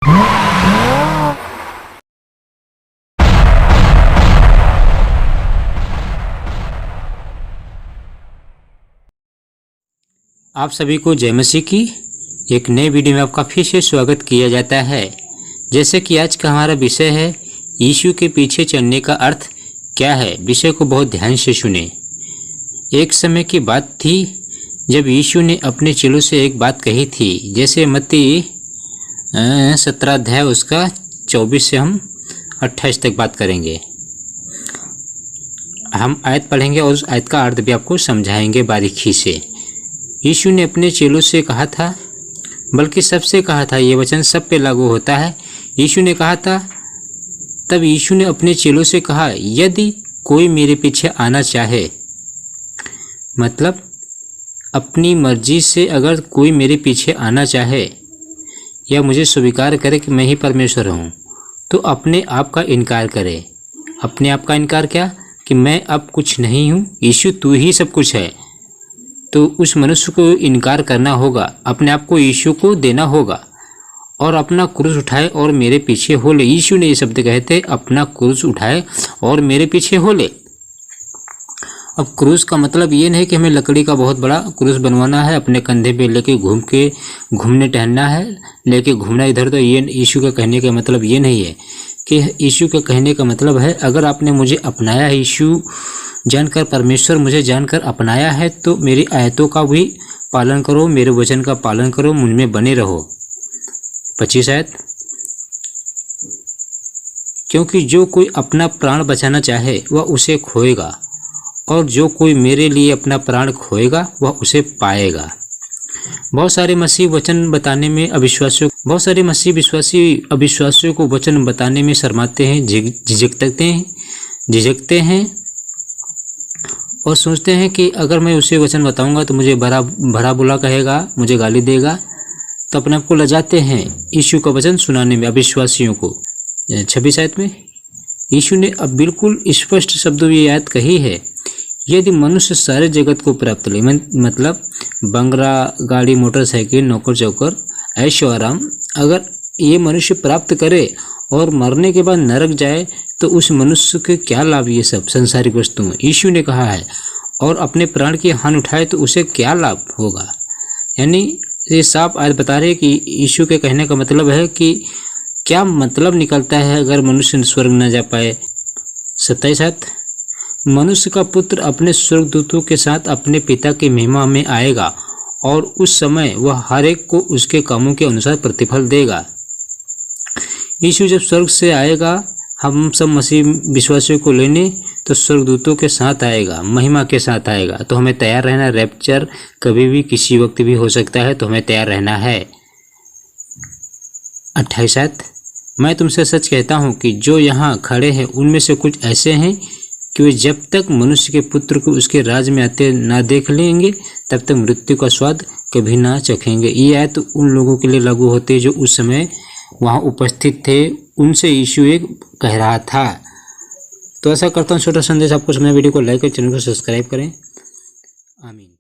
आप सभी को जय मसीह की एक नए वीडियो में आपका फिर से स्वागत किया जाता है। जैसे कि आज का हमारा विषय है यीशु के पीछे चलने का अर्थ क्या है। विषय को बहुत ध्यान से सुने। एक समय की बात थी जब यीशु ने अपने चेलों से एक बात कही थी। जैसे मत्ती 17 अध्याय उसका 24 से हम 28 तक बात करेंगे। हम आयत पढ़ेंगे और उस आयत का अर्थ भी आपको समझाएंगे बारीकी से। यीशु ने अपने चेलों से कहा था, बल्कि सबसे कहा था, ये वचन सब पे लागू होता है। यीशु ने कहा था, तब यीशु ने अपने चेलों से कहा, यदि कोई मेरे पीछे आना चाहे, मतलब अपनी मर्जी से अगर कोई मेरे पीछे आना चाहे या मुझे स्वीकार करे कि मैं ही परमेश्वर हूँ, तो अपने आप का इनकार करे। अपने आप का इनकार क्या? कि मैं अब कुछ नहीं हूँ, यीशु तू ही सब कुछ है। तो उस मनुष्य को इनकार करना होगा, अपने आप को यीशु को देना होगा और अपना क्रूस उठाए और मेरे पीछे हो ले। यीशु ने ये शब्द कहे थे, अपना क्रूस उठाए और मेरे पीछे हो ले। अब क्रूस का मतलब ये नहीं कि हमें लकड़ी का बहुत बड़ा क्रूस बनवाना है, अपने कंधे पे लेके घूमने टहलना है, लेके घूमना इधर। तो ये यीशु का कहने का मतलब ये नहीं है। कि यीशु का कहने का मतलब है, अगर आपने मुझे अपनाया है, यीशु जानकर, परमेश्वर मुझे जानकर अपनाया है, तो मेरी आयतों का भी पालन करो, मेरे वचन का पालन करो, मुझ में बने रहो। 25 आयत, क्योंकि जो कोई अपना प्राण बचाना चाहे वह उसे खोएगा, और जो कोई मेरे लिए अपना प्राण खोएगा वह उसे पाएगा। बहुत सारे मसीह वचन बताने में अविश्वासियों को वचन बताने में शर्माते हैं, झिझकते हैं और सोचते हैं कि अगर मैं उसे वचन बताऊंगा तो मुझे भरा बुरा कहेगा, मुझे गाली देगा, तो अपने आप को लजाते हैं यीशु का वचन सुनाने में अविश्वासियों को। 26 आयत में यीशु ने अब बिल्कुल स्पष्ट शब्दों में ये आयत कही है, यदि मनुष्य सारे जगत को प्राप्त ले, मतलब बंगला, गाड़ी, मोटरसाइकिल, नौकर चौकर, ऐशो आराम, अगर ये मनुष्य प्राप्त करे और मरने के बाद नरक जाए, तो उस मनुष्य के क्या लाभ ये सब संसारिक वस्तुएं। यीशु ने कहा है, और अपने प्राण की हानि उठाए तो उसे क्या लाभ होगा। यानी ये साफ आयत बता रहे कि यीशु के कहने का मतलब है कि क्या मतलब निकलता है अगर मनुष्य स्वर्ग न जा पाए। 27 आयत, मनुष्य का पुत्र अपने स्वर्गदूतों के साथ अपने पिता की महिमा में आएगा, और उस समय वह हर एक को उसके कामों के अनुसार प्रतिफल देगा। यीशु जब स्वर्ग से आएगा, हम सब मसीह विश्वासियों को लेने, तो स्वर्गदूतों के साथ आएगा, महिमा के साथ आएगा। तो हमें तैयार रहना। रैप्चर कभी भी किसी वक्त भी हो सकता है, तो हमें तैयार रहना है। 28 आयत, मैं तुमसे सच कहता हूँ कि जो यहाँ खड़े हैं उनमें से कुछ ऐसे हैं कि वे जब तक मनुष्य के पुत्र को उसके राज में आते ना देख लेंगे, तब तक मृत्यु का स्वाद कभी ना चखेंगे। ये आयत उन लोगों के लिए लागू होती है जो उस समय वहाँ उपस्थित थे, उनसे यीशु एक कह रहा था। तो ऐसा करता हूँ, छोटा संदेश आपको सुना। वीडियो को लाइक और चैनल को सब्सक्राइब करें। आमीन।